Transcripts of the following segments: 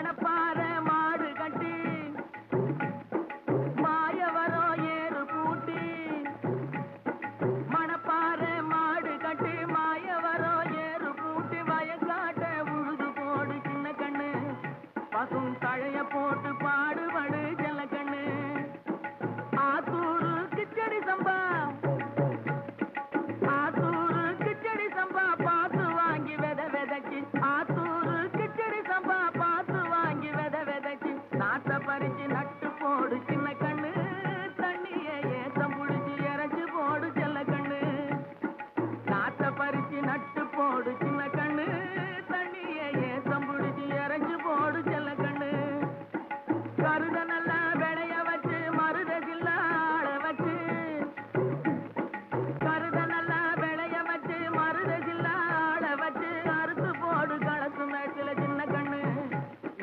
மணப்பாறை மாடு கட்டி மாயவரம் ஏறு பூட்டி மணப்பாறை மாடு கட்டி மாயவரம் ஏறு பூட்டி வயக்காட்ட உழுது போடு சின்ன கண்ணு பசும் தழைய போட்டு பாடுபடு செல்ல கண்ணு ஆத்தூரு கிச்சடி சம்பா ஆத்தூரு கிச்சடி சம்பா பார்த்து வாங்கி வித விதைக்கு ஆத்தூரு கிச்சடி சம்பா பார்த்து வாங்கி வித விதைக்கு நாட்டை பறிச்சு நட்டு போடு சின்ன கண்ணு தண்ணியை ஏத்தம் புடிச்சு இறச்சி போடு செல்ல கண்ணு நாட்டை பறிச்சு நட்டு போடு சின்ன கண்ணு தண்ணியை ஏத்தம் புடிச்சு இறச்சி போடு செல்ல கண்ணு கருத நல்லா விளைய வச்சு மருத சில்லாட வச்சு கருத நல்லா விளைய வச்சு மருத சில்லாட வச்சு அறுத்து போடு களத்து மேட்டில சின்ன கண்ணு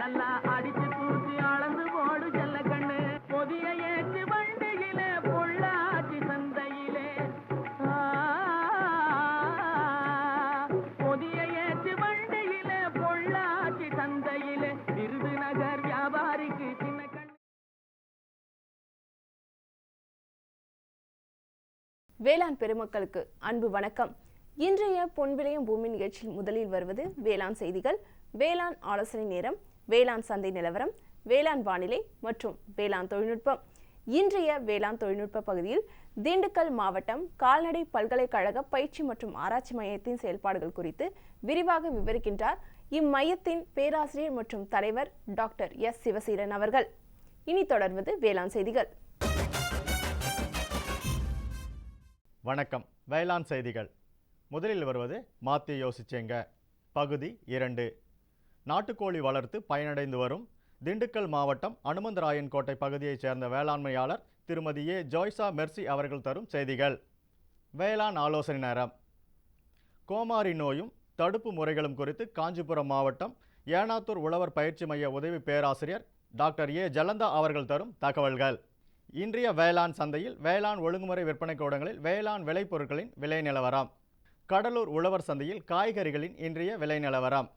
நல்லா அடிச்சு தூசி அளந்து போடு செல்ல கண்ணு பொதிய ஏற்று வண்டியில பொள்ளாச்சி சந்தையிலே பொதிய ஏற்று வண்டியில பொள்ளாச்சி சந்தையிலே விருதுநகர் வியாபாரிக்கு சின்ன கண்ணு. வேளாண் பெருமக்களுக்கு அன்பு வணக்கம். இன்றைய பொன்விளையும் பூமி நிகழ்ச்சியில் முதலில் வருவது வேளாண் செய்திகள், வேளாண் ஆலோசனை நேரம், வேளாண் சந்தை நிலவரம், வேளாண் வானிலை மற்றும் வேளாண் தொழில்நுட்பம். இன்றைய வேளாண் தொழில்நுட்ப பகுதியில் திண்டுக்கல் மாவட்டம் கால்நடை பல்கலைக்கழக பயிற்சி மற்றும் ஆராய்ச்சி மையத்தின் செயல்பாடுகள் குறித்து விரிவாக விவரிக்கின்றார் இம்மையத்தின் பேராசிரியர் மற்றும் தலைவர் டாக்டர் எஸ் சிவசீலன் அவர்கள். இனி தொடர்வது வேளாண் செய்திகள். வணக்கம். வேளாண் செய்திகள். முதலில் வருவது மாத்தி யோசிச்சேங்க. பகுதி 2. நாட்டுக்கோழி வளர்த்து பயனடைந்து வரும் திண்டுக்கல் மாவட்டம் அனுமந்தராயன் கோட்டை பகுதியைச் சேர்ந்த வேளாண்மையாளர் திருமதி ஏ ஜோய்சா மெர்சி அவர்கள் தரும் செய்திகள். வேளாண் ஆலோசனை நேரம். கோமாரி நோயும் தடுப்பு முறைகளும் குறித்து காஞ்சிபுரம் மாவட்டம் ஏனாத்தூர் உழவர் பயிற்சி மைய உதவி பேராசிரியர் டாக்டர் ஏ ஜலந்தா அவர்கள் தரும் தகவல்கள். இன்றைய வேளாண் சந்தையில் வேளாண் ஒழுங்குமுறை விற்பனை கூடங்களில் வேளாண் விளைபொருட்களின் விலை நிலவரம். கடலூர் உழவர் சந்தையில் காய்கறிகளின் இன்றைய விலை நிலவரம்.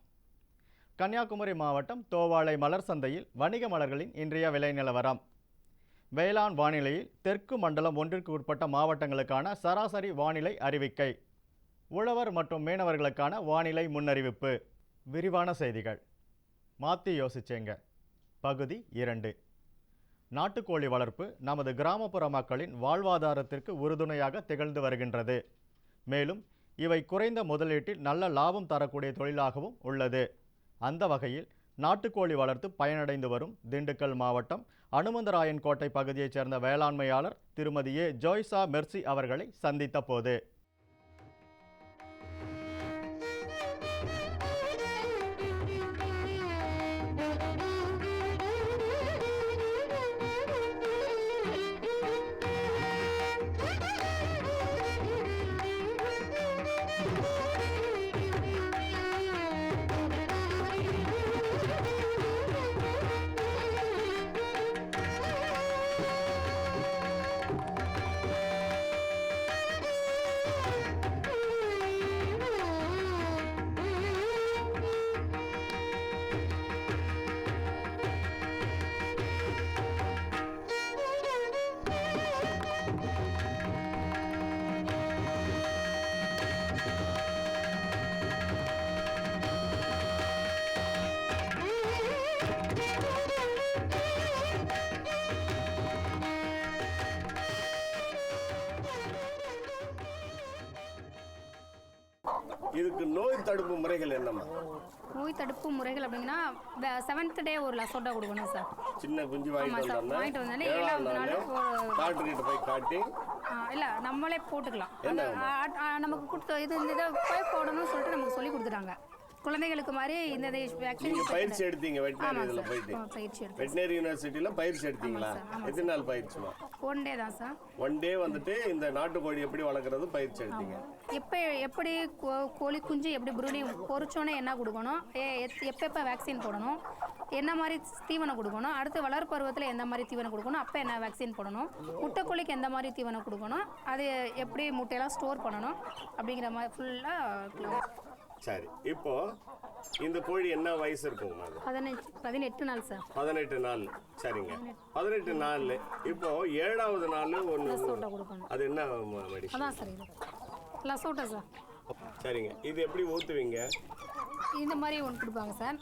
கன்னியாகுமரி மாவட்டம் தோவாளை மலர் சந்தையில் வணிக மலர்களின் இன்றைய விலை நிலவரம். வேளாண் வானிலையில் தெற்கு மண்டலம் ஒன்றிற்கு உட்பட்ட மாவட்டங்களுக்கான சராசரி வானிலை அறிவிக்கை. உழவர் மற்றும் மீனவர்களுக்கான வானிலை முன்னறிவிப்பு. விரிவான செய்திகள். மாத்தி யோசிச்சேங்க. பகுதி 2. நாட்டுக்கோழி வளர்ப்பு நமது கிராமப்புற மக்களின் வாழ்வாதாரத்திற்கு உறுதுணையாக திகழ்ந்து வருகின்றது. மேலும் இவை குறைந்த முதலீட்டில் நல்ல லாபம் தரக்கூடிய தொழிலாகவும் உள்ளது. அந்த வகையில் நாட்டுக்கோழி வளர்த்து பயனடைந்து வரும் திண்டுக்கல் மாவட்டம் அனுமந்தராயன் கோட்டை பகுதியைச் சேர்ந்த வேளாண்மையாளர் திருமதி ஏ ஜோய்சா மெர்சி அவர்களை சந்தித்த போது இதுக்கு நோய் தடுப்பு முறைகள் என்னம்மா? நோய் தடுப்பு முறைகள் அப்படின்னா 7th டே ஒரு லசோட்டா கொடுக்கணும் சார். சின்ன குஞ்சு வாங்கிட்டு வந்தாலே 7வது நாள் டாக்டர் கிட்ட போய் காட்டி இல்ல நம்மளே போட்டுக்கலாம். நமக்கு கொடுத்த இது இந்த போய் போடணும்னு சொல்லிட்டு நமக்கு சொல்லி கொடுத்துட்டாங்க. குழந்தைகளுக்கு மாதிரி இந்த வேக்சின் பயிற்சி எடுத்தீங்க வெட்டனரி இதுல போயிட்டு பயிற்சி எடுத்து வெட்டனரி யுனிவர்சிட்டில பயிற்சி எடுத்தீங்களா? எத்தனை நாள் பயிற்சிமா? 1 டே தான் சார். 1 டே வந்துட்டு இந்த நாட்டுக்கோழி எப்படி வளர்க்கறது பயிற்சி எடுத்தீங்க. எப்படி கோழி குஞ்சு எப்படி ப்ரூடிங் பொறிச்சோன்னே என்ன கொடுக்கணும், எப்போ வேக்சின் போடணும், என்ன மாதிரி தீவனம் கொடுக்கணும், அடுத்து வளர் பருவத்தில் எந்த மாதிரி தீவனம் கொடுக்கணும், அப்போ என்ன வேக்சின் போடணும், முட்டைக்கோழிக்கு எந்த மாதிரி தீவனம் கொடுக்கணும், அது எப்படி முட்டையெல்லாம் ஸ்டோர் பண்ணணும் அப்படிங்கிற மாதிரி ஃபுல்லாக. சரி, இப்போ இந்த கோழி என்ன வயசு இருக்குங்கம்மா அது? 18 நாள் சார். 18 நாள். சரிங்க. 18 நாள். இப்போ 7வது நாள் ஒன்று லசோட்டா கொடுக்கணும். அது என்ன மெடிசன்? அதான் சார் இது லசோட்டா சார். சரிங்க. இது எப்படி ஊற்றுவீங்க? இந்த மாதிரி ஒன்று கொடுப்பாங்க சார்.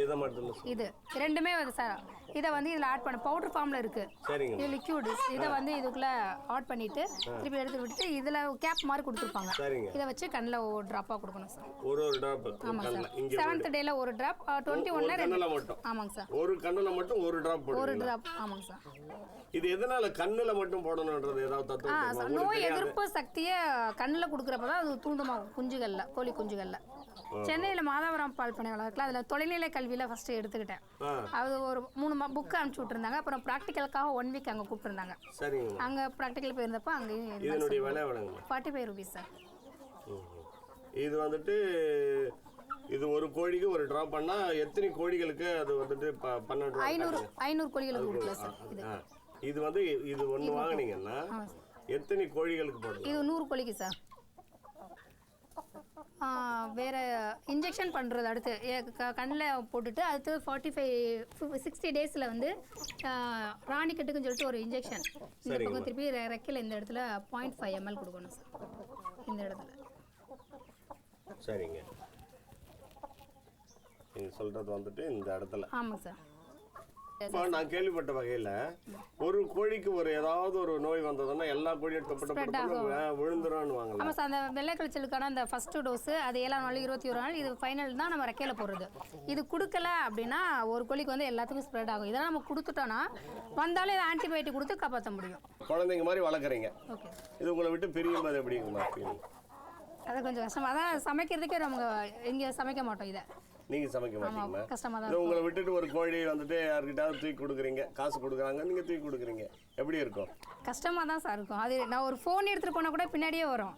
இதை மட்டும் இது ரெண்டுமே வந்து சார் இதை வந்து இதில் ஆட் பண்ண பவுடர் ஃபார்மில் இருக்குது. சரிங்க. இது லிக்யூட். இதை வந்து இதுக்குள்ளே ஆட் பண்ணிவிட்டு திருப்பி எடுத்து விட்டுட்டு இதில் கேப் மாதிரி கொடுத்துருப்பாங்க. சரிங்க. இதை வச்சு கண்ணில் ஒரு ட்ராப்பாக கொடுக்கணும் சார். ஒரு ட்ராப். ஆமாம் சார். 7th டேல ஒரு ட்ராப், 21ல கண்ணில் மட்டும். ஆமாங்க சார். ஒரு கண்ணில் மட்டும் ஒரு ட்ராப் போடுங்க. ஒரு ட்ராப். ஆமாங்க சார். இது எதனால கண்ணில் மட்டும் போடணுன்றது ஏதாவது தத்துவம்? நோய் எதிர்ப்பு சக்தியை கண்ணில் கொடுக்குறப்ப தான் அது தூண்டுமாகும் குஞ்சுகளில், கோழி குஞ்சுகளில். சென்னையில் மாதாவரம் பால் பண்ணை வளர்க்கல. அதில் தொலைநிலை கல்வியில் ஃபஸ்ட்டு எடுத்துக்கிட்டேன். அது ஒரு 3 புக்கு அனுப்பிச்சி விட்டுருந்தாங்க. அப்புறம் ப்ராக்டிக்கலுக்காக 1 வீக் அங்கே கூப்பிட்டுருந்தாங்க. சரிங்க. அங்கே ப்ராக்டிக்கல் போயிருந்தப்போ அங்கேயும் இதனுடைய விலை எவ்வளோங்க? 45 ரூபீஸ் சார். இது வந்துட்டு இது ஒரு கோழிக்கு ஒரு ட்ராப் பண்ணால் எத்தனை கோழிகளுக்கு அது வந்துட்டு 500 கோழிகளுக்கு கொடுக்கலாம் சார். இது வந்து இது ஒன்று வாங்கினீங்கன்னா எத்தனை கோழிகளுக்கு போடணும்? இது 100 கோழிக்கு சார். வேறு இன்ஜெக்ஷன் பண்ணுறது அடுத்து கண்ணில் போட்டுட்டு அடுத்து 60 டேஸில் வந்து ராணிக்கட்டுக்குன்னு சொல்லிட்டு ஒரு இன்ஜெக்ஷன் இந்த பக்கம் திருப்பி ரெக்கையில் இந்த இடத்துல 0.5 ml கொடுக்கணும் சார். இந்த இடத்துல. சரிங்க. நீங்கள் சொல்கிறது வந்துட்டு இந்த இடத்துல. ஆமாங்க சார். இப்போ நான் கேள்விப்பட்ட வகையில் ஒரு கோழிக்கு ஒரு ஏதாவது ஒரு நோய் வந்ததுன்னா எல்லா கோழியும் விழுந்துரும்னு வாங்கலாம். ஆமாம் சார். அந்த வெள்ளை கழிச்சலுக்கான அந்த ஃபஸ்ட்டு டோஸு அது 7ஆம் நாள் 21 நாள் இது ஃபைனல் தான் நம்ம ரெக்கையில் போடுறது. இது கொடுக்கல அப்படின்னா ஒரு கோழிக்கு வந்து எல்லாத்துக்கும் ஸ்ப்ரெட் ஆகும். இதெல்லாம் நம்ம கொடுத்துட்டோன்னா வந்தாலும் இதை ஆன்டிபயோட்டிக் கொடுத்து காப்பாற்ற முடியும். குழந்தைங்க மாதிரி வளர்க்குறீங்க. ஓகே. இது உங்களை விட்டு பிரியும் போது எப்படிங்கம்மா? அது கொஞ்சம் கஷ்டமாக தான். சமைக்கிறதுக்கே நம்ம இங்கே சமைக்க மாட்டோம். இதை நீங்கள் சமைக்க மாட்டீங்களா? கஷ்டமாக தான். இது உங்களை விட்டுட்டு ஒரு கோழி வந்துட்டு யார்கிட்டாவது தூக்கி கொடுக்குறீங்க, காசு கொடுக்குறாங்க, நீங்கள் தூக்கி கொடுக்குறீங்க, எப்படி இருக்கும்? கஷ்டமாக தான் சார் இருக்கும். அது நான் ஒரு ஃபோன் எடுத்துகிட்டு போனால் கூட பின்னாடியே வரும்.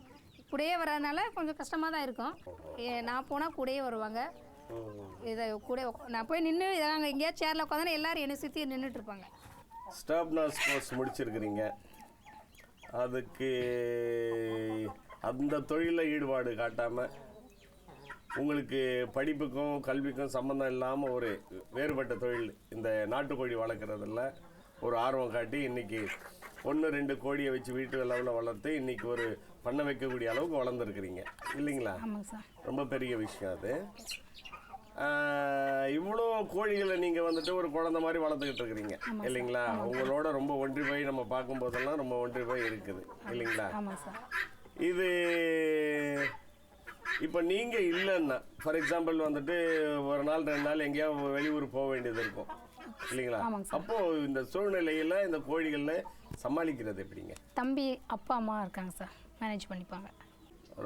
கூடயே வர்றதுனால கொஞ்சம் கஷ்டமாக தான் இருக்கும். நான் போனால் கூடயே வருவாங்க. இதை கூட நான் போய் நின்று நாங்கள் எங்கேயாவது சேரில் உட்காந்து எல்லோரும் என்னை சுற்றி நின்றுட்டு இருப்பாங்க. ஸ்டாஃப் நர்ஸ் கோர்ஸ் முடிச்சிருக்கிறீங்க. அதுக்கு அந்த தொழிலில் ஈடுபாடு காட்டாமல் உங்களுக்கு படிப்புக்கும் கல்விக்கும் சம்மந்தம் இல்லாமல் ஒரு வேறுபட்ட தொழில் இந்த நாட்டுக்கோழி வளர்க்குறதில் ஒரு ஆர்வம் காட்டி இன்றைக்கி 1-2 கோழியை வச்சு வீட்டு அளவில் வளர்த்து இன்றைக்கி ஒரு பண்ண வைக்கக்கூடிய அளவுக்கு வளர்ந்துருக்குறீங்க இல்லைங்களா? ரொம்ப பெரிய விஷயம் அது. இவ்வளோ கோழிகளை நீங்கள் வந்துட்டு ஒரு குழந்தை மாதிரி வளர்த்துக்கிட்டு இருக்கிறீங்க இல்லைங்களா? உங்களோட ரொம்ப ஒன்றி போய் நம்ம பார்க்கும்போதெல்லாம் ரொம்ப ஒன்றி போய் இருக்குது இல்லைங்களா? இது இப்போ நீங்கள் இல்லைன்னா ஃபார் எக்ஸாம்பிள் வந்துட்டு ஒரு நாள் 2 நாள் எங்கேயாவது வெளியூர் போக வேண்டியது இருக்கும் இல்லைங்களா? அப்போது இந்த சூழ்நிலையில் இந்த கோழிகளில் சமாளிக்கிறது எப்படிங்க? தம்பி அப்பா அம்மா இருக்காங்க சார், மேனேஜ் பண்ணிப்பாங்க.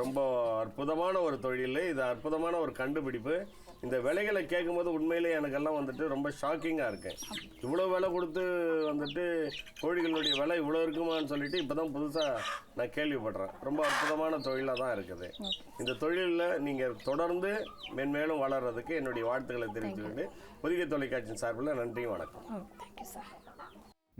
ரொம்ப அற்புதமான ஒரு தொழில் இது, அற்புதமான ஒரு கண்டுபிடிப்பு. இந்த விலைகளை கேட்கும்போது உண்மையிலே எனக்கெல்லாம் வந்துட்டு ரொம்ப ஷாக்கிங்காக இருக்கேன். இவ்வளோ விலை கொடுத்து வந்துட்டு கோழிகளுடைய விலை இவ்வளோ இருக்குமான்னு சொல்லிட்டு இப்போ தான் புதுசாக நான் கேள்விப்படுறேன். ரொம்ப அற்புதமான தொழிலாக தான் இருக்குது. இந்த தொழிலில் நீங்கள் தொடர்ந்து மென்மேலும் வளர்கிறதுக்கு என்னுடைய வாழ்த்துக்களை தெரிவித்துக்கிட்டு புதிய தொலைக்காட்சியின் சார்பில் நன்றியும் வணக்கம்.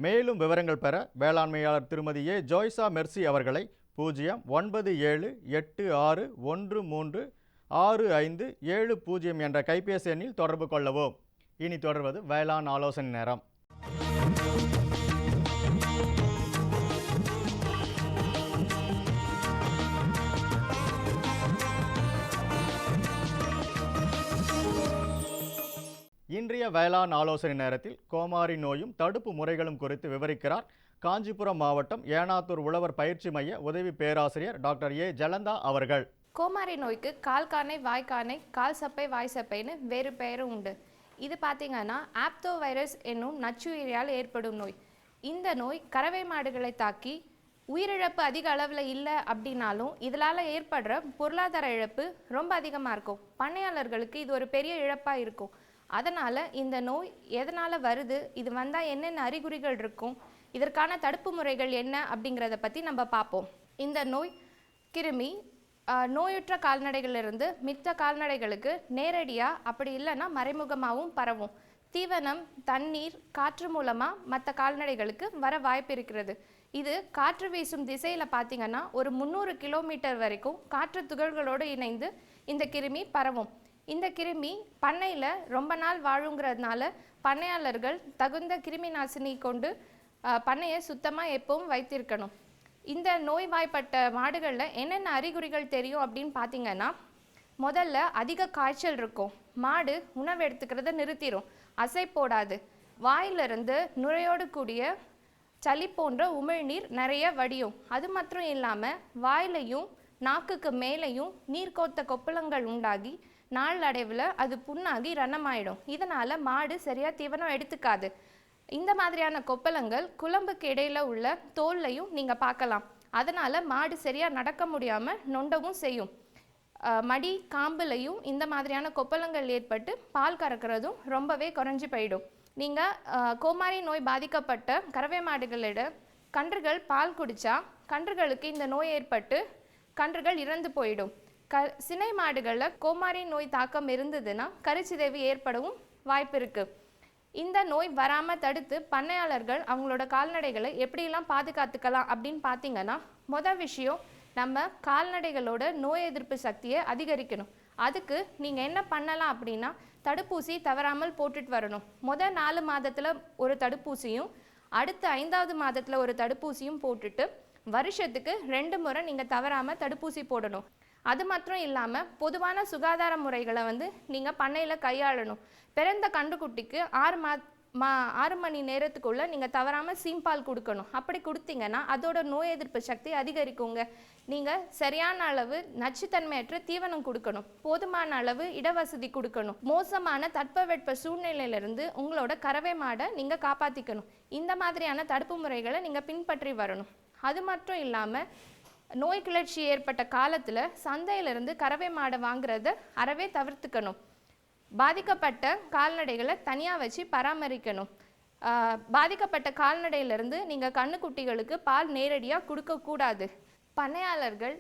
மேலும் விவரங்கள் பெற வேளாண்மையாளர் திருமதி ஏ ஜோய்சா மெர்சி அவர்களை 09786136570 என்ற கைபேசி எண்ணில் தொடர்பு கொள்ளவும். இனி தொடர்வது வேளாண் ஆலோசனை நேரம். இன்றைய வேளாண் ஆலோசனை நேரத்தில் கோமாரி நோயும் தடுப்பு முறைகளும் குறித்து விவரிக்கிறார் காஞ்சிபுரம் மாவட்டம் ஏனாத்தூர் உழவர் பயிற்சி மைய உதவி பேராசிரியர் டாக்டர் ஏ ஜலந்தா அவர்கள். கோமாரி நோய்க்கு கால்கானை, வாய்க்கானை, கால் சப்பை, வாய் சப்பைன்னு வேறு பெயரும் உண்டு. இது பார்த்திங்கன்னா ஆப்தோ வைரஸ் என்னும் நச்சுயிரியால் ஏற்படும் நோய். இந்த நோய் கறவை மாடுகளை தாக்கி உயிரிழப்பு அதிக அளவில் இல்லை அப்படின்னாலும் இதனால் ஏற்படுற பொருளாதார இழப்பு ரொம்ப அதிகமாக இருக்கும். பண்ணையாளர்களுக்கு இது ஒரு பெரிய இழப்பாக இருக்கும். அதனால் இந்த நோய் எதனால் வருது, இது வந்தால் என்னென்ன அறிகுறிகள் இருக்கும், இதற்கான தடுப்பு முறைகள் என்ன அப்படிங்கிறத பற்றி நம்ம பார்ப்போம். இந்த நோய் கிருமி நோயுற்ற கால்நடைகளிலிருந்து மித்த கால்நடைகளுக்கு நேரடியாக அப்படி இல்லைன்னா மறைமுகமாகவும் பரவும். தீவனம், தண்ணீர், காற்று மூலமாக மற்ற கால்நடைகளுக்கு வர வாய்ப்பு இருக்கிறது. இது காற்று வீசும் திசையில் பார்த்திங்கன்னா ஒரு 300 கிலோமீட்டர் வரைக்கும் காற்று துகள்களோடு இணைந்து இந்த கிருமி பரவும். இந்த கிருமி பண்ணையில் ரொம்ப நாள் வாழுங்கிறதுனால பண்ணையாளர்கள் தகுந்த கிருமி நாசினி கொண்டு பண்ணையை சுத்தமாக எப்பவும் வைத்திருக்கணும். இந்த நோய்வாய்ப்பட்ட மாடுகளில் என்னென்ன அறிகுறிகள் தெரியும் அப்படின்னு பார்த்தீங்கன்னா, முதல்ல அதிக காய்ச்சல் இருக்கும், மாடு உணவு எடுத்துக்கிறத நிறுத்திடும், அசை போடாது, வாயிலிருந்து நுரையோடு கூடிய சளி போன்ற உமிழ்நீர் நிறைய வடியும். அது மாத்திரம் இல்லாமல் வாயிலையும் நாக்குக்கு மேலேயும் நீர்க்கோத்த கொப்பளங்கள் உண்டாகி நாளடைவில் அது புண்ணாகி ரணமாயிடும். இதனால் மாடு சரியாக தீவனம் எடுத்துக்காது. இந்த மாதிரியான கொப்பளங்கள் குழம்புக்கு இடையில் உள்ள தோல்லையும் நீங்கள் பார்க்கலாம். அதனால் மாடு சரியாக நடக்க முடியாமல் நொண்டவும் செய்யும். மடி காம்புலையும் இந்த மாதிரியான கொப்பளங்கள் ஏற்பட்டு பால் கறக்கிறதும் ரொம்பவே குறைஞ்சி போயிடும். நீங்கள் கோமாரி நோய் பாதிக்கப்பட்ட கறவை மாடுகளிடம் கன்றுகள் பால் குடித்தா கன்றுகளுக்கு இந்த நோய் ஏற்பட்டு கன்றுகள் இறந்து போயிடும். சினை மாடுகளில் கோமாரி நோய் தாக்கம் இருந்ததுன்னா கருச்சிதைவு ஏற்படவும் வாய்ப்பு இருக்குது. இந்த நோய் வராமல் தடுத்து பண்ணையாளர்கள் அவங்களோட கால்நடைகளை எப்படிலாம் பாதுகாத்துக்கலாம் அப்படின்னு பார்த்தீங்கன்னா, மொதல் விஷயம், நம்ம கால்நடைகளோட நோய் எதிர்ப்பு சக்தியை அதிகரிக்கணும். அதுக்கு நீங்கள் என்ன பண்ணலாம் அப்படின்னா, தடுப்பூசி தவறாமல் போட்டுட்டு வரணும். முதல் 4 மாதத்தில் ஒரு தடுப்பூசியும் அடுத்த 5வது மாதத்தில் ஒரு தடுப்பூசியும் போட்டுட்டு வருஷத்துக்கு 2 முறை நீங்கள் தவறாமல் தடுப்பூசி போடணும். அது மாத்திரம் இல்லாமல் பொதுவான சுகாதார முறைகளை நீங்கள் பண்ணையில் கையாளணும். பிறந்த கன்றுக்குட்டிக்கு 6 மணி நேரத்துக்குள்ளே நீங்கள் தவறாமல் சீம்பால் கொடுக்கணும். அப்படி கொடுத்தீங்கன்னா அதோட நோய் எதிர்ப்பு சக்தி அதிகரிக்குங்க. நீங்கள் சரியான அளவு நச்சுத்தன்மையற்ற தீவனம் கொடுக்கணும், போதுமான அளவு இடவசதி கொடுக்கணும், மோசமான தட்பவெட்ப சூழ்நிலையிலிருந்து உங்களோட கறவை மாடை நீங்கள் காப்பாற்றிக்கணும். இந்த மாதிரியான தடுப்பு முறைகளை நீங்கள் பின்பற்றி வரணும். அது மட்டும் இல்லாமல் நோய் கிளர்ச்சி ஏற்பட்ட காலத்தில் சந்தையிலிருந்து கறவை மாடை வாங்குறத அறவே தவிர்த்துக்கணும். பாதிக்கப்பட்ட கால்நடைகளை தனியாக வச்சு பராமரிக்கணும். பாதிக்கப்பட்ட கால்நடையிலிருந்து நீங்கள் கன்றுக்குட்டிகளுக்கு பால் நேரடியாக கொடுக்கக்கூடாது. பண்ணையாளர்கள்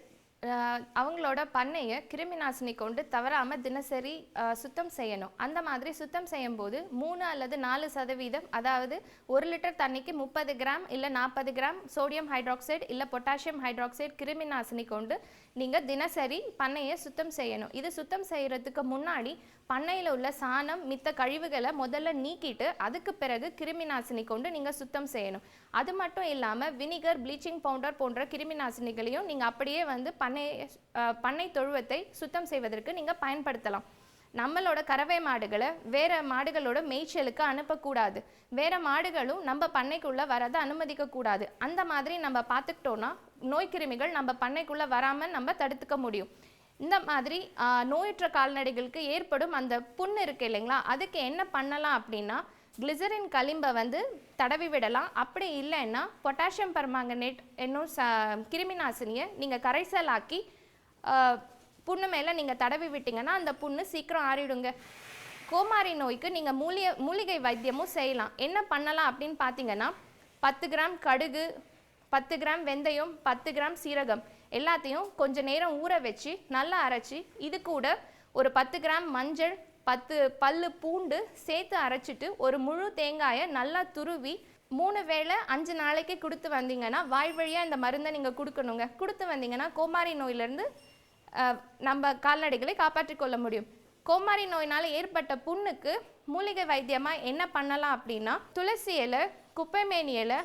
அவங்களோட பண்ணையை கிருமி நாசினி கொண்டு தவறாமல் தினசரி சுத்தம் செய்யணும். அந்த மாதிரி சுத்தம் செய்யும்போது 3 அல்லது 4%, அதாவது 1 லிட்டர் தண்ணிக்கு 30 கிராம் இல்லை 40 கிராம் சோடியம் ஹைட்ராக்சைடு இல்லை பொட்டாசியம் ஹைட்ராக்சைடு கிருமி நாசினி கொண்டு நீங்கள் தினசரி பண்ணையை சுத்தம் செய்யணும். இது சுத்தம் செய்கிறதுக்கு முன்னாடி பண்ணையில் உள்ள சாணம் மித்த கழிவுகளை முதல்ல நீக்கிட்டு அதுக்கு பிறகு கிருமி நாசினி கொண்டு நீங்கள் சுத்தம் செய்யணும். அது மட்டும் இல்லாமல் வினிகர், ப்ளீச்சிங் பவுடர் போன்ற கிருமி நாசினிகளையும் நீங்கள் அப்படியே பண்ணை தொழுவத்தை சுத்தம் செய்வதற்கு நீங்கள் பயன்படுத்தலாம். நம்மளோட கறவை மாடுகளை வேறு மாடுகளோட மேய்ச்சலுக்கு அனுப்பக்கூடாது. வேறு மாடுகளும் நம்ம பண்ணைக்குள்ளே வரதை அனுமதிக்கக்கூடாது. அந்த மாதிரி நம்ம பார்த்துக்கிட்டோன்னா நோய் கிருமிகள் நம்ம பண்ணைக்குள்ளே வராமல் நம்ம தடுத்துக்க முடியும். இந்த மாதிரி நோயற்ற கால்நடைகளுக்கு ஏற்படும் அந்த புண் இருக்குது இல்லைங்களா, அதுக்கு என்ன பண்ணலாம் அப்படின்னா, கிளிசரின் களிம்பை தடவி விடலாம். அப்படி இல்லைன்னா பொட்டாசியம் பர்மாங்கனேட் என்னும் கிருமி நாசினியை நீங்கள் கரைசலாக்கி புண்ணு மேலே நீங்கள் தடவி விட்டிங்கன்னா அந்த புண்ணு சீக்கிரம் ஆறிடுங்க. கோமாரி நோய்க்கு நீங்கள் மூலிகை வைத்தியமும் செய்யலாம். என்ன பண்ணலாம் அப்படின்னு பார்த்தீங்கன்னா, 10 கிராம் கடுகு, 10 கிராம் வெந்தயம், 10 கிராம் சீரகம் எல்லாத்தையும் கொஞ்சம் நேரம் ஊற வச்சு நல்லா அரைச்சி, இது கூட ஒரு 10 கிராம் மஞ்சள், 10 பல்லு பூண்டு சேர்த்து அரைச்சிட்டு ஒரு முழு தேங்காயை நல்லா துருவி 3 வேளை 5 நாளைக்கு கொடுத்து வந்தீங்கன்னா, வாய் வழியாக இந்த மருந்தை நீங்கள் கொடுக்கணுங்க. கொடுத்து வந்தீங்கன்னா கோமாரி நோயிலேருந்து நம்ம கால்நடைகளை காப்பாற்றிக் கொள்ள முடியும். கோமாரி நோயினால் ஏற்பட்ட புண்ணுக்கு மூலிகை வைத்தியமாக என்ன பண்ணலாம் அப்படின்னா, துளசி இலை, குப்பைமேனி இலை,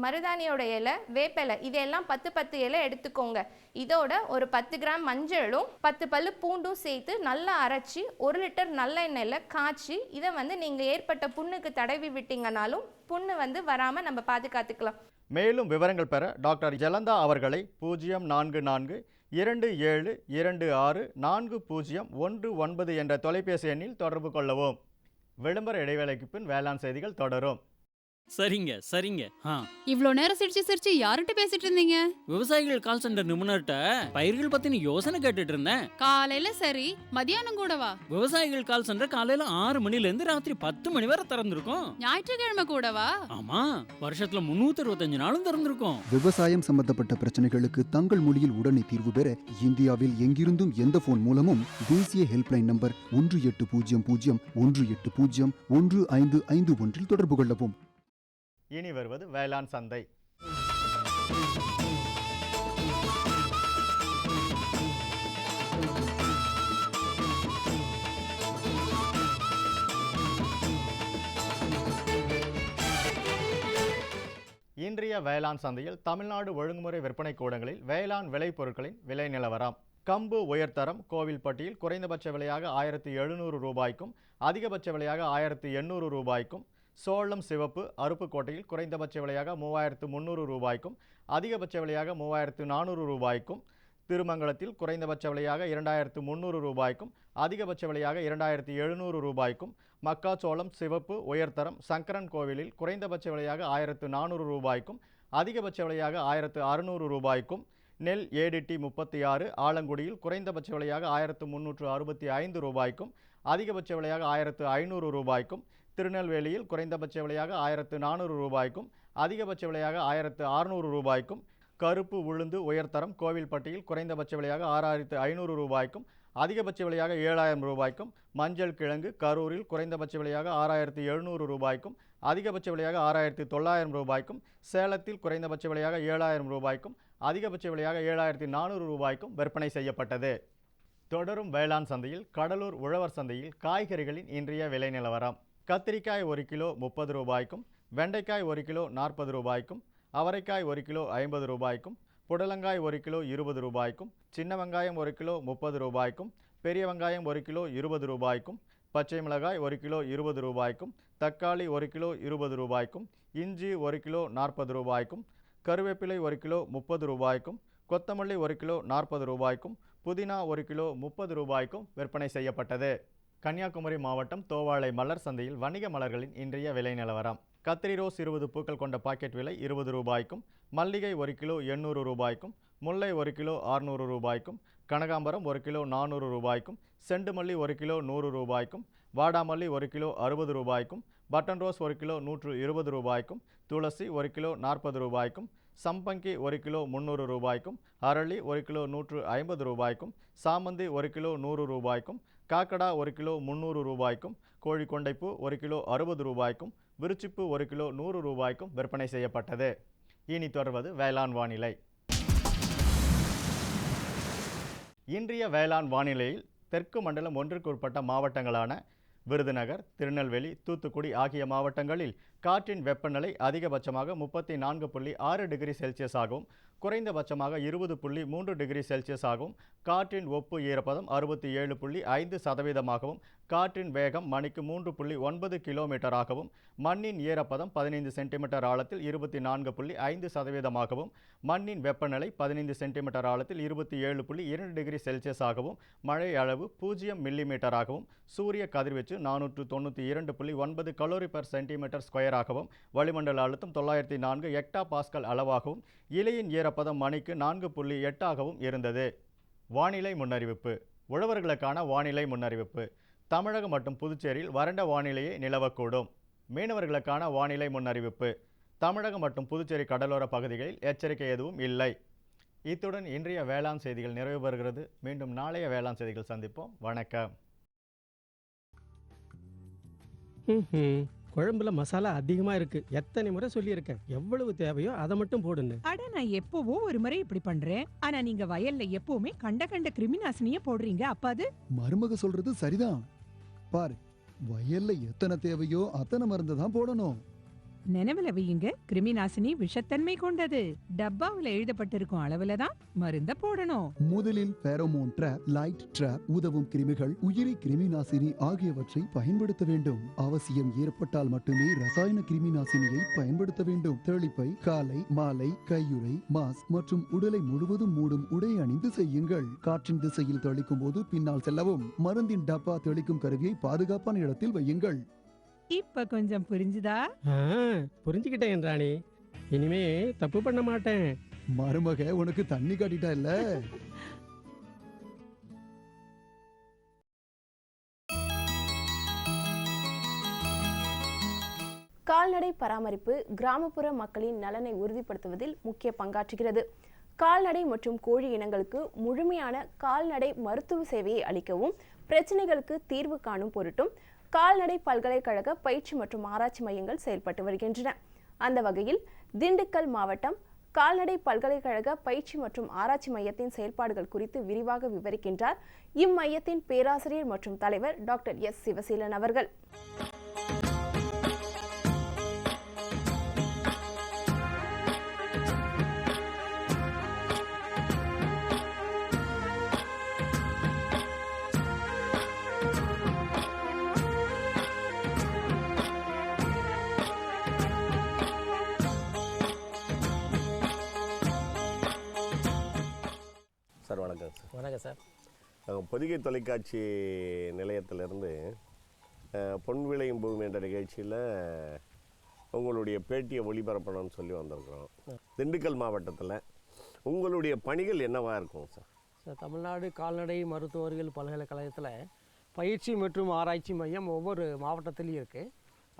மருதாணியோட இலை, வேப்பிலை, இதெல்லாம் 10 இலை எடுத்துக்கோங்க. இதோட ஒரு 10 கிராம் மஞ்சளும் 10 பல்லு பூண்டும் சேர்த்து நல்லா அரைச்சி 1 லிட்டர் நல்லெண்ணெயில் காய்ச்சி இதை நீங்கள் ஏற்பட்ட புண்ணுக்கு தடவி விட்டீங்கனாலும் புண்ணு வராமல் நம்ம பாதுகாத்துக்கலாம். மேலும் விவரங்கள் பெற டாக்டர் ஜலந்தா அவர்களை 044-2726-4019 என்ற தொலைபேசி எண்ணில் தொடர்பு கொள்ளவும். விளம்பர இடைவேளைக்கு பின் வேளாண் செய்திகள் தொடரும். சரிங்க சரிங்க. இவ்ளோ நேரம் சிரிச்சு யார்கிட்ட பேசிட்டு இருந்தீங்க? விவசாயிகள் கால் சென்டர் நிபுணர்கிட்ட பயிர்கள் பத்தின யோசனை கேட்டுட்டு இருந்தேன். காலையில சரி, மதியானம் கூடவா? விவசாயிகள் கால் சென்டர் காலையில 6 மணில இருந்து ராத்திரி 10 மணி வரை திறந்திருக்கும். ஞாயிற்றுக்கிழமை கூடவா? ஆமா, வருஷத்துல 365 நாளும் திறந்திருக்கும். விவசாயம் சம்பந்தப்பட்ட பிரச்சனைகளுக்கு தங்கள் மொழியில் உடனே தீர்வு பெற இந்தியாவில் எங்கிருந்தும் எந்த போன் மூலமும் தேசிய ஹெல்ப்லைன் நம்பர் 1800-180-1551 தொடர்பு கொள்ளவும். இனி வருவது வேளாண் சந்தை. இன்றைய வேளாண் சந்தையில் தமிழ்நாடு ஒழுங்குமுறை விற்பனை கூடங்களில் வேளாண் விளைபொருட்களின் விலை நிலவரம். கம்பு உயர்தரம் கோவில்பட்டியில் குறைந்தபட்ச விலையாக 1700 ரூபாய்க்கும் அதிகபட்ச விலையாக 1800 ரூபாய்க்கும், சோளம் சிவப்பு அருப்புக்கோட்டையில் குறைந்தபட்ச விலையாக 3300 ரூபாய்க்கும் அதிகபட்ச விலையாக 3400 ரூபாய்க்கும், திருமங்கலத்தில் குறைந்தபட்ச விலையாக 2300 ரூபாய்க்கும் அதிகபட்ச விலையாக 2700 ரூபாய்க்கும், மக்காச்சோளம் சிவப்பு உயர்தரம் சங்கரன் கோவிலில் குறைந்தபட்ச விலையாக 1400 ரூபாய்க்கும் அதிகபட்ச விலையாக 1600 ரூபாய்க்கும், நெல் ஏடிடி 36 ஆலங்குடியில் குறைந்தபட்ச விலையாக 1365 ரூபாய்க்கும் அதிகபட்ச விலையாக 1500 ரூபாய்க்கும், திருநெல்வேலியில் குறைந்தபட்ச விலையாக 1400 ரூபாய்க்கும் அதிகபட்ச விலையாக 1600 ரூபாய்க்கும், கருப்பு உளுந்து உயர்தரம் கோவில்பட்டியில் குறைந்தபட்ச விலையாக 6500 ரூபாய்க்கும் அதிகபட்ச விலையாக 7000 ரூபாய்க்கும், மஞ்சள் கிழங்கு கரூரில் குறைந்தபட்ச விலையாக 6700 ரூபாய்க்கும் அதிகபட்ச விலையாக 6900 ரூபாய்க்கும், சேலத்தில் குறைந்தபட்ச விலையாக 7000 ரூபாய்க்கும் அதிகபட்ச விலையாக 7400 ரூபாய்க்கும் விற்பனை செய்யப்பட்டது. தொடரும் வேளாண் சந்தையில் கடலூர் உழவர் சந்தையில் காய்கறிகளின் இன்றைய விலை நிலவரம். கத்திரிக்காய் 1 கிலோ 30 ரூபாய்க்கும், வெண்டைக்காய் 1 கிலோ 40 ரூபாய்க்கும், அவரைக்காய் 1 கிலோ 50 ரூபாய்க்கும், புடலங்காய் 1 கிலோ 20 ரூபாய்க்கும், சின்ன வெங்காயம் 1 கிலோ 30 ரூபாய்க்கும், பெரிய வெங்காயம் 1 கிலோ 20 ரூபாய்க்கும், பச்சை மிளகாய் 1 கிலோ 20 ரூபாய்க்கும், தக்காளி 1 கிலோ 20 ரூபாய்க்கும், இஞ்சி 1 கிலோ 40 ரூபாய்க்கும், கருவேப்பிலை 1 கிலோ 30 ரூபாய்க்கும், கொத்தமல்லி 1 கிலோ 40 ரூபாய்க்கும், புதினா 1 கிலோ 30 ரூபாய்க்கும் விற்பனை செய்யப்பட்டது. கன்னியாகுமரி மாவட்டம் தோவாளை மலர் சந்தையில் வணிக மலர்களின் இன்றைய விலை நிலவரம். கத்திரி ரோஸ் 20 பூக்கள் கொண்ட பாக்கெட் விலை 20 ரூபாய்க்கும், மல்லிகை 1 கிலோ 800 ரூபாய்க்கும், முல்லை 1 கிலோ 600 ரூபாய்க்கும், கனகாம்பரம் 1 கிலோ 400 ரூபாய்க்கும், செண்டுமல்லி 1 கிலோ 100 ரூபாய்க்கும், வாடாமல்லி 1 கிலோ 60 ரூபாய்க்கும், பட்டன் ரோஸ் 1 கிலோ 120 ரூபாய்க்கும், துளசி 1 கிலோ 40 ரூபாய்க்கும், சம்பங்கி 1 கிலோ 300 ரூபாய்க்கும், அரளி 1 கிலோ 150 ரூபாய்க்கும், சாமந்தி 1 கிலோ 100 ரூபாய்க்கும், காக்கடா 1 கிலோ 300 ரூபாய்க்கும், கோழிக்கொண்டைப்பூ 1 கிலோ 60 ரூபாய்க்கும், விருச்சிப்பூ 1 கிலோ 100 ரூபாய்க்கும் விற்பனை செய்யப்பட்டது. இனி தொடர்வது வேளாண் வானிலை. இன்றைய வேளாண் வானிலையில் தெற்கு மண்டலம் ஒன்றுக்கு உட்பட்ட மாவட்டங்களான விருதுநகர், திருநெல்வேலி, தூத்துக்குடி ஆகிய மாவட்டங்களில் காற்றின் வெப்பநிலை அதிகபட்சமாக 34.6 டிகிரி செல்சியஸ் ஆகவும் குறைந்தபட்சமாக 20.3 டிகிரி செல்சியஸ் ஆகவும், காற்றின் ஒப்பு ஈரப்பதம் 67.5%ஆகவும், காற்றின் வேகம் மணிக்கு 3.9 கிலோமீட்டராகவும், மண்ணின் ஈரப்பதம் 15 சென்டிமீட்டர் ஆழத்தில் 24.5%ஆகவும், மண்ணின் வெப்பநிலை 15 சென்டிமீட்டர் ஆழத்தில் 27.2 டிகிரி செல்சியஸ் ஆகவும், மழை அளவு 0 மில்லிமீட்டராகவும், சூரிய கதிர்வீச்சு 492.9 கலோரி பர் சென்டிமீட்டர் ஸ்கொயராகவும், வளிமண்டல அழுத்தம் 904 ஹெக்டா பாஸ்கல் அளவாகவும், இலையின் ஈரப்பதம் மணிக்கு 4.8ஆகவும் இருந்தது. வானிலை முன்னறிவிப்பு. உழவர்களுக்கான வானிலை முன்னறிவிப்பு. தமிழகம் மற்றும் புதுச்சேரியில் வறண்ட வானிலையே நிலவக்கூடும். மீனவர்களுக்கான வானிலை முன்னறிவிப்பு. தமிழகம் மற்றும் புதுச்சேரி கடலோர பகுதிகளில் எச்சரிக்கை எதுவும் இல்லை. இத்துடன் இன்றைய வேளாண் செய்திகள் நிறைவு பெறுகிறது. மீண்டும் நாளைய வேளாண் செய்திகள் சந்திப்போம். வணக்கம். குழம்புல மசாலா அதிகமா இருக்கு. எத்தனை முறை சொல்லியிருக்கேன், எவ்வளவு தேவையோ அதை மட்டும் போடுன்னு. அட, நான் எப்பவோ ஒரு முறை இப்படி பண்றேன். ஆனா நீங்க வயல்ல எப்பவுமே கண்ட கிருமிநாசினிய போடுறீங்க. அப்ப அது மருமக சொல்றது சரிதான். பாரு, வயல்ல எத்தனை தேவையோ அத்தனை மருந்து தான் போடணும். நினைவுல வையுங்க, கிருமிநாசினி விஷத்தன்மை கொண்டது. டப்பாவுல எழுதப்பட்டிருக்கும் அளவுல தான் மருந்த போடணும். முதலில் பேரோமோன் ட்ராப், லைட் ட்ராப், உதவும் கிருமிகள், உயிரி கிருமிநாசினி ஆகியவற்றை பயன்படுத்த வேண்டும். அவசியம் ஏற்பட்டால் மட்டுமே ரசாயன கிருமிநாசினியை பயன்படுத்த வேண்டும். தெளிப்பை காலை மாலை கையுறை, மாஸ்க் மற்றும் உடலை முழுவதும் மூடும் உடை அணிந்து செய்யுங்கள். காற்றின் திசையில் தெளிக்கும் போது பின்னால் செல்லவும். மருந்தின் டப்பா தெளிக்கும் கருவியை பாதுகாப்பான இடத்தில் வையுங்கள். இப்ப கொஞ்சம் புரிஞ்சுதா? புரிஞ்சுக்கிட்டேன் ராணி. இனிமே தப்பு பண்ண மாட்டேன். மருமக உனக்கு தண்ணி காட்டிட்டா இல்ல. கால்நடை பராமரிப்பு கிராமப்புற மக்களின் நலனை உறுதிப்படுத்துவதில் முக்கிய பங்காற்றுகிறது. கால்நடை மற்றும் கோழி இனங்களுக்கு முழுமையான கால்நடை மருத்துவ சேவையை அளிக்கவும் பிரச்சனைகளுக்கு தீர்வு காணும் பொருட்டும் கால்நடை பல்கலைக்கழக பயிற்சி மற்றும் ஆராய்ச்சி மையங்கள் செயல்பட்டு வருகின்றன. அந்த வகையில் திண்டுக்கல் மாவட்டம் கால்நடை பல்கலைக்கழக பயிற்சி மற்றும் ஆராய்ச்சி மையத்தின் செயல்பாடுகள் குறித்து விரிவாக விவரிக்கின்றார் இம்மையத்தின் பேராசிரியர் மற்றும் தலைவர் டாக்டர் எஸ் சிவசீலன் அவர்கள். பொதிகை தொலைக்காட்சி நிலையத்திலிருந்து பொன் விளையும் பூமி என்ற நிகழ்ச்சியில் உங்களுடைய பேட்டியை ஒளிபரப்பணும்னு சொல்லி வந்திருக்கிறோம். திண்டுக்கல் மாவட்டத்தில் உங்களுடைய பணிகள் என்னவாக இருக்கும் சார்? சார், தமிழ்நாடு கால்நடை மருத்துவர்கள் பல்கலைக்கழகத்தில் பயிற்சி மற்றும் ஆராய்ச்சி மையம் ஒவ்வொரு மாவட்டத்திலையும் இருக்குது.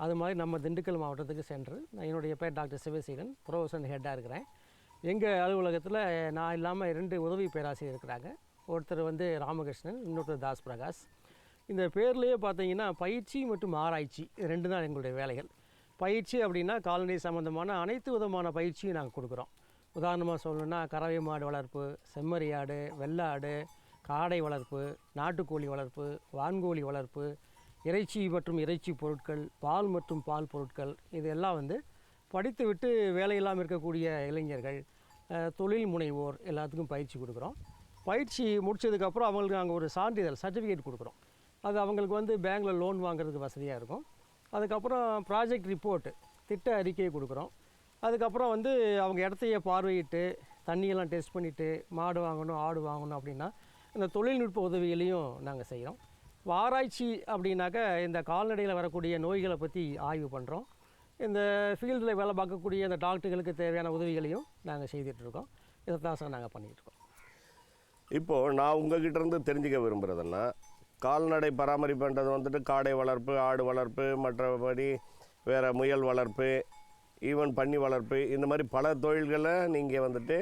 அது மாதிரி நம்ம திண்டுக்கல் மாவட்டத்துக்கு சென்று என்னுடைய பேர் டாக்டர் சிவசீலன், ப்ரொஃபஸர் ஹெட்டாக இருக்கிறேன். எங்கள் அலுவலகத்தில் நான் இல்லாமல் 2 உதவி பேராசிரியர் இருக்கிறாங்க. ஒருத்தர் வந்து ராமகிருஷ்ணன், இன்னொருத்தர் தாஸ் பிரகாஷ். இந்த பேர்லேயே பார்த்தீங்கன்னா பயிற்சி மற்றும் ஆராய்ச்சி 2 தான் எங்களுடைய வேலைகள். பயிற்சி அப்படின்னா கால்நடை சம்மந்தமான அனைத்து விதமான பயிற்சியும் நாங்கள் கொடுக்குறோம். உதாரணமாக சொல்லணுன்னா கறவை மாடு வளர்ப்பு, செம்மறி ஆடு, வெள்ளாடு, காடை வளர்ப்பு, நாட்டுக்கோழி வளர்ப்பு, வான்கோழி வளர்ப்பு, இறைச்சி மற்றும் இறைச்சி பொருட்கள், பால் மற்றும் பால் பொருட்கள், இதெல்லாம் வந்து படித்துவிட்டு வேலையில்லாமல் இருக்கக்கூடிய இளைஞர்கள், தொழில் முனைவோர் எல்லாத்துக்கும் பயிற்சி கொடுக்குறோம். பயிற்சி முடித்ததுக்கப்புறம் அவங்களுக்கு நாங்கள் ஒரு சான்றிதழ் சர்டிஃபிகேட் கொடுக்குறோம். அது அவங்களுக்கு வந்து பேங்க்கில் லோன் வாங்குறதுக்கு வசதியாக இருக்கும். அதுக்கப்புறம் ப்ராஜெக்ட் ரிப்போர்ட்டு, திட்ட அறிக்கையை கொடுக்குறோம். அதுக்கப்புறம் வந்து அவங்க இடத்தையே பார்வையிட்டு தண்ணியெல்லாம் டெஸ்ட் பண்ணிவிட்டு மாடு வாங்கணும் ஆடு வாங்கணும் அப்படின்னா இந்த தொழில்நுட்ப உதவிகளையும் நாங்கள் செய்கிறோம். ஆராய்ச்சி அப்படின்னாக்கா இந்த கால்நடையில் வரக்கூடிய நோய்களை பற்றி ஆய்வு பண்ணுறோம். இந்த ஃபீல்டில் வேலை பார்க்கக்கூடிய இந்த டாக்டர்களுக்கு தேவையான உதவிகளையும் நாங்கள் செய்துட்ருக்கோம். இதை தான் சார் நாங்கள் பண்ணிகிட்ருக்கோம். இப்போது நான் உங்ககிட்டேருந்து தெரிஞ்சுக்க விரும்புகிறதுன்னா, கால்நடை பராமரிப்புன்றது வந்துட்டு காடை வளர்ப்பு, ஆடு வளர்ப்பு, மற்றபடி வேறு முயல் வளர்ப்பு, ஈவன் பன்னி வளர்ப்பு, இந்த மாதிரி பல தொழில்களை நீங்கள் வந்துட்டு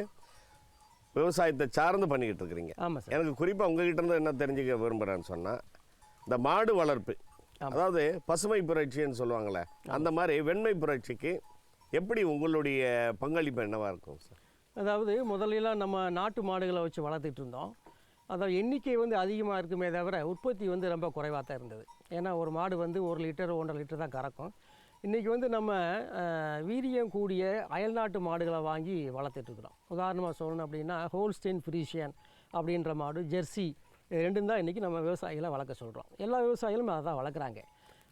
விவசாயத்தை சார்ந்து பண்ணிக்கிட்டு இருக்கிறீங்க. ஆமாம் சார். எனக்கு குறிப்பாக உங்ககிட்டேருந்து என்ன தெரிஞ்சுக்க விரும்புகிறேன்னு சொன்னால், இந்த மாடு வளர்ப்பு, அதாவது பசுமை புரட்சின்னு சொல்லுவாங்களே, அந்த மாதிரி வெண்மை புரட்சிக்கு எப்படி உங்களுடைய பங்களிப்பு என்னவாக இருக்கும் சார்? அதாவது முதலெல்லாம் நம்ம நாட்டு மாடுகளை வச்சு வளர்த்துட்டு இருந்தோம். அதாவது எண்ணிக்கை வந்து அதிகமாக இருக்குமே தவிர உற்பத்தி வந்து ரொம்ப குறைவாக தான் இருந்தது. ஏன்னா ஒரு மாடு வந்து 1 லிட்டர் 1.5 லிட்டர் தான் கறக்கும். இன்றைக்கி வந்து நம்ம வீரியம் கூடிய அயல்நாட்டு மாடுகளை வாங்கி வளர்த்துட்ருக்குறோம். உதாரணமாக சொல்லணும் அப்படின்னா ஹோல்ஸ்டெயின் ஃப்ரீஷியன் அப்படின்ற மாடு, ஜெர்சி, 2 தான் இன்றைக்கி நம்ம விவசாயிகளை வளர்க்க சொல்கிறோம். எல்லா விவசாயிகளும் அதை தான் வளர்க்குறாங்க.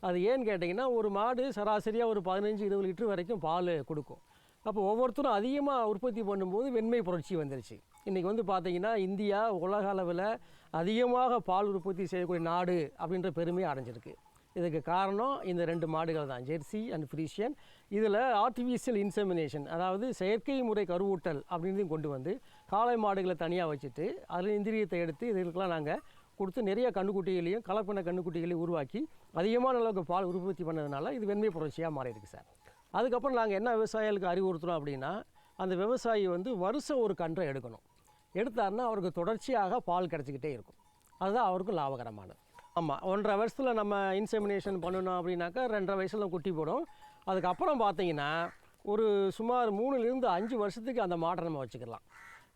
அது ஏன்னு கேட்டிங்கன்னா ஒரு மாடு சராசரியாக ஒரு 15-20 லிட்டர் வரைக்கும் பால் கொடுக்கும். அப்போ ஒவ்வொருத்தரும் அதிகமாக உற்பத்தி பண்ணும்போது வெண்மை புரட்சி வந்துருச்சு. இன்றைக்கி வந்து பார்த்திங்கன்னா இந்தியா உலக அளவில் அதிகமாக பால் உற்பத்தி செய்யக்கூடிய நாடு அப்படின்ற பெருமையை அடைஞ்சிருக்கு. இதுக்கு காரணம் இந்த 2 மாடுகள் தான், ஜெர்சி அண்ட் ஃப்ரீஷியன். இதில் ஆர்டிஃபிஷியல் இன்செமினேஷன், அதாவது செயற்கை முறை கருவூட்டல் அப்படின்றதையும் கொண்டு வந்து காளை மாடுகளை தனியாக வச்சுட்டு அதில் இந்திரியத்தை எடுத்து இதுக்கெல்லாம் நாங்கள் கொடுத்து நிறைய கண்ணுக்குட்டிகளையும் கலப்பின கண்ணுக்குட்டிகளையும் உருவாக்கி அதிகமான அளவுக்கு பால் உற்பத்தி பண்ணதுனால இது வெண்மை புரட்சியாக மாறி இருக்குது சார். அதுக்கப்புறம் நாங்கள் என்ன விவசாயிகளுக்கு அறிவுறுத்துகிறோம் அப்படின்னா, அந்த விவசாயி வந்து வருஷம் ஒரு கன்றை எடுக்கணும். எடுத்தாருன்னா அவருக்கு தொடர்ச்சியாக பால் கிடச்சிக்கிட்டே இருக்கும். அதுதான் அவருக்கும் லாபகரமானது. ஆமாம், 1.5 வருஷத்தில் நம்ம இன்செமினேஷன் பண்ணணும் அப்படின்னாக்கா 2.5 வயசில் குட்டி போடும். அதுக்கப்புறம் பார்த்தீங்கன்னா ஒரு சுமார் 3லிருந்து 5 வருஷத்துக்கு அந்த மாட்டை நம்ம வச்சுக்கலாம்.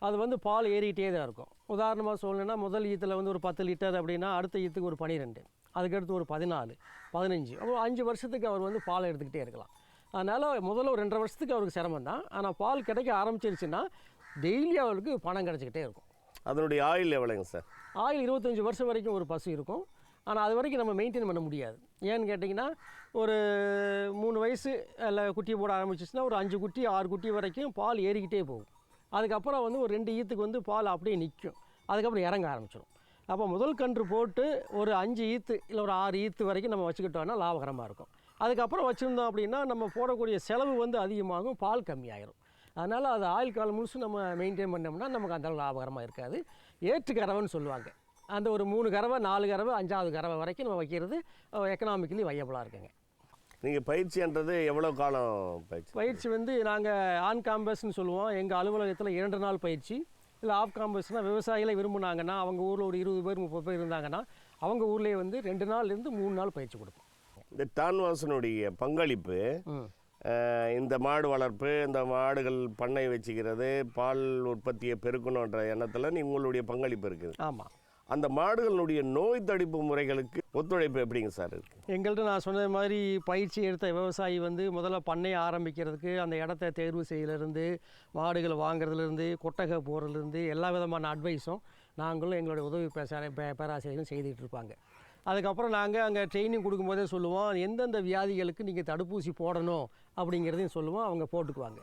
அது வந்து பால் ஏறிக்கிட்டே தான் இருக்கும். உதாரணமாக சொல்லணுன்னா முதல் ஈத்தில் வந்து ஒரு 10 லிட்டர் அப்படின்னா அடுத்த ஈத்துக்கு ஒரு 12, அதுக்கடுத்து ஒரு 14, 15, அப்புறம் 5 வருஷத்துக்கு அவர் வந்து பால் எடுத்துக்கிட்டே இருக்கலாம். அதனால் முதல்ல ஒரு 2.5 வருஷத்துக்கு அவருக்கு சிரமம் தான். ஆனால் பால் கிடைக்க ஆரம்பிச்சிருச்சுன்னா டெய்லி அவருக்கு பணம் கிடச்சிக்கிட்டே இருக்கும். அதனுடைய ஆயில் எவ்வளோங்க சார்? ஆயில் 25 வருஷம் வரைக்கும் ஒரு பசு இருக்கும். ஆனால் அது வரைக்கும் நம்ம மெயின்டைன் பண்ண முடியாது. ஏன்னு கேட்டிங்கன்னா ஒரு 3 வயசு இல்லை குட்டி போட ஆரம்பிச்சிச்சுன்னா ஒரு 5 குட்டி 6 குட்டி வரைக்கும் பால் ஏறிக்கிட்டே போகும். அதுக்கப்புறம் வந்து ஒரு 2 ஈத்துக்கு வந்து பால் அப்படியே நிற்கும். அதுக்கப்புறம் இறங்க ஆரம்பிச்சிடும். அப்போ முதல் கன்று போட்டு ஒரு 5 ஈத்து இல்லை ஒரு 6 ஈத்து வரைக்கும் நம்ம வச்சுக்கிட்டோன்னா லாபகரமாக இருக்கும். அதுக்கப்புறம் வச்சுருந்தோம் அப்படின்னா நம்ம போடக்கூடிய செலவு வந்து அதிகமாகும், பால் கம்மியாயிரும். அதனால் அது ஆயில் காலம் முழுசும் நம்ம மெயின்டைன் பண்ணோம்னா நமக்கு அந்த லாபகரமாக இருக்காது. ஏற்று கறவைன்னு சொல்லுவாங்க. அந்த ஒரு 3 கறவை 4 கறவை 5வது கறவை வரைக்கும் நம்ம வைக்கிறது எக்கனாமிக்கலி வையபுளாக இருக்குங்க. நீங்கள் பயிற்சின்றது எவ்வளோ காலம் பயிற்சி வந்து நாங்கள் ஆன் கேம்பஸ்ன்னு சொல்லுவோம். எங்கள் அலுவலகத்தில் 2 நாள் பயிற்சி, இல்லை ஆஃப் கேம்பஸ்னால் விவசாயிகளை விரும்புனாங்கன்னா அவங்க ஊரில் ஒரு 20 பேர் 30 பேர் இருந்தாங்கன்னா அவங்க ஊர்லேயே வந்து 2 நாள்லேருந்து 3 நாள் பயிற்சி கொடுப்போம். இந்த டான்வாசனுடைய பங்களிப்பு இந்த மாடு வளர்ப்பு, இந்த மாடுகள் பண்ணை வச்சுக்கிறது, பால் உற்பத்தியை பெருக்கணுன்ற எண்ணத்தில் உங்களுடைய பங்களிப்பு இருக்குது. ஆமாம். அந்த மாடுகளுடைய நோய் தடுப்பு முறைகளுக்கு ஒத்துழைப்பு எப்படிங்க சார் இருக்குது? எங்கள்கிட்ட நான் சொன்ன மாதிரி பயிற்சி எடுத்த விவசாயி வந்து முதல்ல பண்ணையை ஆரம்பிக்கிறதுக்கு அந்த இடத்த தேர்வு செய்யலேருந்து மாடுகளை வாங்குறதுலேருந்து கொட்டகை போகிறதுலேருந்து எல்லா விதமான அட்வைஸும் நாங்களும் எங்களுடைய உதவி பேராசிரியர்களும் செய்துகிட்டு இருப்பாங்க. அதுக்கப்புறம் நாங்கள் அங்கே ட்ரைனிங் கொடுக்கும்போதே சொல்லுவோம் எந்தெந்த வியாதிகளுக்கு நீங்கள் தடுப்பூசி போடணும் அப்படிங்கிறதையும் சொல்லுவோம். அவங்க போட்டுக்குவாங்க.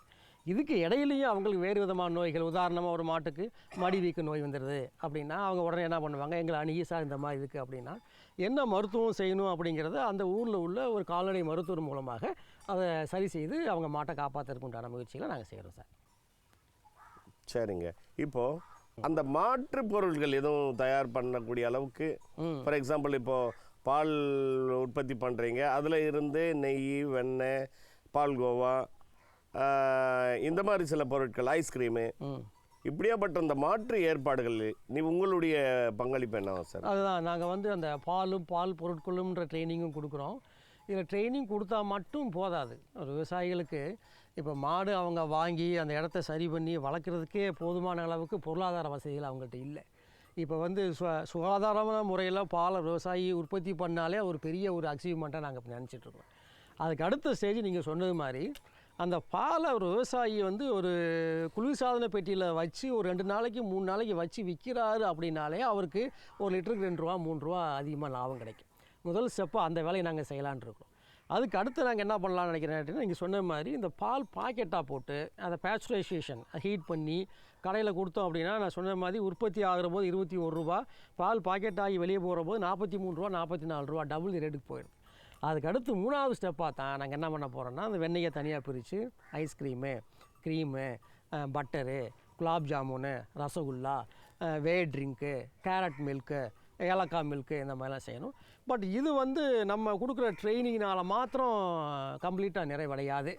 இதுக்கு இடையிலையும் அவங்களுக்கு வேறு விதமான நோய்கள், உதாரணமாக ஒரு மாட்டுக்கு மடிவீக்க நோய் வந்துடுது அப்படின்னா அவங்க உடனே என்ன பண்ணுவாங்க, எங்களை அணுகி சார் இந்த மாதிரி இருக்குது அப்படின்னா என்ன மருத்துவம் செய்யணும் அப்படிங்கிறத அந்த ஊரில் உள்ள ஒரு கால்நடை மருத்துவர் மூலமாக அதை சரி செய்து அவங்க மாட்டை காப்பாற்றுறதுக்கு உண்டான முயற்சிகளை நாங்கள் செய்கிறோம் சார். சரிங்க. இப்போது அந்த மாற்று பொருட்கள் எதுவும் தயார் பண்ணக்கூடிய அளவுக்கு, ஃபார் எக்ஸாம்பிள் இப்போது பால் உற்பத்தி பண்ணுறீங்க, அதில் இருந்து நெய், வெண்ணெய், பால்கோவா, இந்த மாதிரி சில பொருட்கள், ஐஸ்கிரீமு, இப்படியாப்பட்ட அந்த மாற்று ஏற்பாடுகள் உங்களுடைய பங்களிப்பு என்னவா சார்? அதுதான் நாங்கள் வந்து அந்த பால் பொருட்களும்ன்ற ட்ரைனிங்கும் கொடுக்குறோம். இதில் ட்ரைனிங் கொடுத்தா மட்டும் போதாது. ஒரு விவசாயிகளுக்கு இப்போ மாடு அவங்க வாங்கி அந்த இடத்த சரி பண்ணி வளர்க்குறதுக்கே போதுமான அளவுக்கு பொருளாதார வசதிகள் அவங்கள்ட்ட இல்லை. இப்போ வந்து சுகாதாரமான முறையில் பாலை விவசாயி உற்பத்தி பண்ணாலே ஒரு பெரிய ஒரு அச்சீவ்மெண்ட்டாக நாங்கள் இப்போ நினச்சிட்ருக்கோம். அதுக்கு அடுத்த ஸ்டேஜ் நீங்கள் சொன்னது மாதிரி அந்த பாலை ஒரு விவசாயி வந்து ஒரு குளிர்சாதன பெட்டியில் வச்சு ஒரு 2 நாளைக்கு 3 நாளைக்கு வச்சு விற்கிறாரு அப்படின்னாலே அவருக்கு ஒரு லிட்டருக்கு 2 ரூபா 3 ரூபா அதிகமாக லாபம் கிடைக்கும். முதல் ஸ்டெப்பாக அந்த வேலையை நாங்கள் செய்யலான்னு இருக்கோம். அதுக்கு அடுத்து நாங்கள் என்ன பண்ணலான்னு நினைக்கிறேன் அப்படின்னா, நீங்கள் சொன்ன மாதிரி இந்த பால் பாக்கெட்டாக போட்டு அதை பேஸ்டரைசேஷன் ஹீட் பண்ணி கடையில் கொடுத்தோம் அப்படின்னா, நான் சொன்ன மாதிரி உற்பத்தி ஆகிற போது 21 ரூபா, பால் பாக்கெட் ஆகி வெளியே போகிற போது 43 ரூபா 44 ரூபா டபுள் ரேட்டுக்கு போயிடும். அதுக்கு அடுத்து 3வது ஸ்டெப்பாக தான் நாங்கள் என்ன பண்ண போகிறோன்னா, அந்த வெண்ணெயை தனியாக பிரித்து ice cream, cream, butter, gulab jamun, rasgulla, whey drink, carrot milk, ஏலக்காய் மில்க்கு, இந்த மாதிரிலாம் செய்யணும். பட் இது வந்து நம்ம கொடுக்குற ட்ரைனிங்னால் மாத்திரம் கம்ப்ளீட்டாக நிறைவடையாது.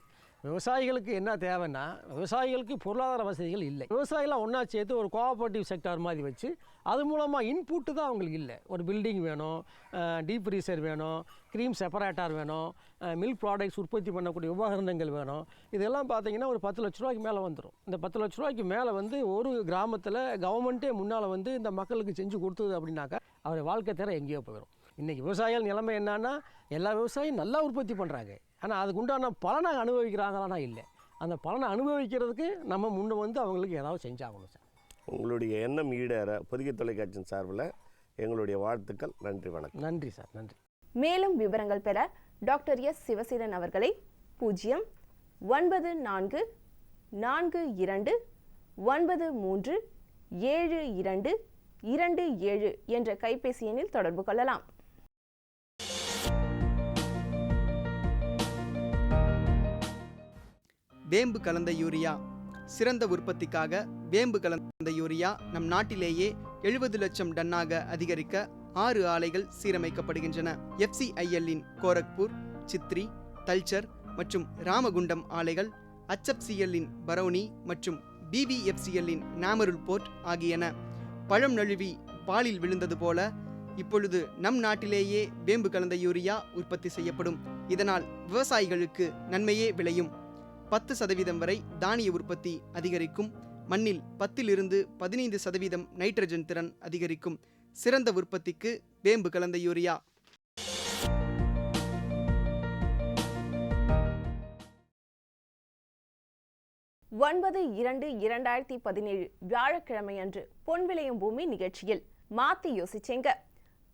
விவசாயிகளுக்கு என்ன தேவைன்னா, விவசாயிகளுக்கு பொருளாதார வசதிகள் இல்லை. விவசாயிலாம் ஒன்றா சேர்த்து ஒரு கோஆபரேட்டிவ் செக்டார் மாதிரி வச்சு அது மூலமாக இன்புட்டு தான் அவங்களுக்கு இல்லை. ஒரு பில்டிங் வேணும், டீப் ஃப்ரீசர் வேணும், க்ரீம் செப்பரேட்டர் வேணும், மில்க் ப்ராடக்ட்ஸ் உற்பத்தி பண்ணக்கூடிய உபகரணங்கள் வேணும். இதெல்லாம் பார்த்தீங்கன்னா ஒரு 10 லட்ச ரூபாய்க்கு மேலே வந்துடும். இந்த 10 லட்ச ரூபாய்க்கு மேலே வந்து ஒரு கிராமத்தில் கவர்மெண்ட்டே முன்னால் வந்து இந்த மக்களுக்கு செஞ்சு கொடுத்தது அப்படின்னாக்கா அவர் வாழ்க்கை தர எங்கேயோ போயிடும். இன்றைக்கி விவசாயிகள் நிலைமை என்னன்னா, எல்லா விவசாயியும் நல்லா உற்பத்தி பண்ணுறாங்க, ஆனால் அதுக்கு உண்டான பலனை அனுபவிக்கிறாங்களானா இல்லை. அந்த பலனை அனுபவிக்கிறதுக்கு நம்ம முன்னே வந்து அவங்களுக்கு ஏதாவது செஞ்சாகணும் சார். உங்களுடைய எண்ணம் ஈடேற பொதிகை தொலைக்காட்சியின் சார்பில் எங்களுடைய வாழ்த்துக்கள். நன்றி, வணக்கம். நன்றி சார், நன்றி. மேலும் விவரங்கள் பெற டாக்டர் எஸ் சிவசீலன் அவர்களை 09442937227 என்ற கைபேசி எண்ணில் தொடர்பு கொள்ளலாம். வேம்பு கலந்த யூரியா. சிறந்த உற்பத்திக்காக வேம்பு கலந்த யூரியா நம் நாட்டிலேயே 70 லட்சம் டன்னாக அதிகரிக்க 6 ஆலைகள் சீரமைக்கப்படுகின்றன. FCIL-இன் கோரக்பூர், சித்ரி, தல்ச்சர் மற்றும் ராமகுண்டம் ஆலைகள், HFCL-இன் பரௌனி மற்றும் BVFCL-இன் நாமருல் போர்ட் ஆகியன. பழம் நழுவி பாலில் விழுந்தது போல இப்பொழுது நம் நாட்டிலேயே வேம்பு கலந்த யூரியா உற்பத்தி செய்யப்படும். இதனால் விவசாயிகளுக்கு நன்மையே விளையும். 10% வரை தானிய உற்பத்தி அதிகரிக்கும். மண்ணில் 10 to 15% நைட்ரஜன் திறன் அதிகரிக்கும். சிறந்த உற்பத்திக்கு வேம்பு கலந்த யூரியா. ஒன்பது 2/2017 வியாழக்கிழமை அன்று பொன் விளையும் பூமி நிகழ்ச்சியில் மாத்தி யோசிச்சேங்க.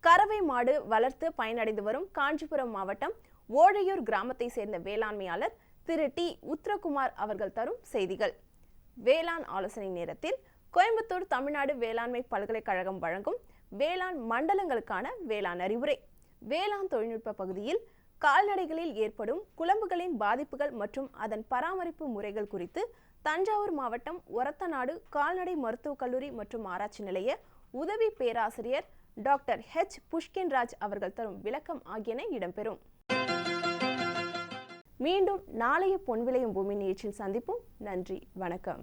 கறவை மாடு வளர்த்து பயனடைந்து வரும் காஞ்சிபுரம் மாவட்டம் ஓழையூர் கிராமத்தை சேர்ந்த வேளாண்மையாளர் திரு டி உத்ரகுமார் அவர்கள் தரும் செய்திகள். வேளாண் ஆலோசனை நேரத்தில் கோயம்புத்தூர் தமிழ்நாடு வேளாண்மை பல்கலைக்கழகம் வழங்கும் வேளாண் மண்டலங்களுக்கான வேளாண் அறிவுரை, வேளாண் தொழில்நுட்ப பகுதியில் கால்நடைகளில் ஏற்படும் குழம்புகளின் பாதிப்புகள் மற்றும் அதன் பராமரிப்பு முறைகள் குறித்து தஞ்சாவூர் மாவட்டம் ஒரத்தநாடு கால்நடை மருத்துவக் கல்லூரி மற்றும் ஆராய்ச்சி நிலைய உதவி பேராசிரியர் டாக்டர் H. புஷ்கின்ராஜ் அவர்கள் தரும் விளக்கம் ஆகியன இடம்பெறும். மீண்டும் நாளைய பொன் விளையும் பூமி நிகழ்ச்சியில் சந்திப்போம். நன்றி, வணக்கம்.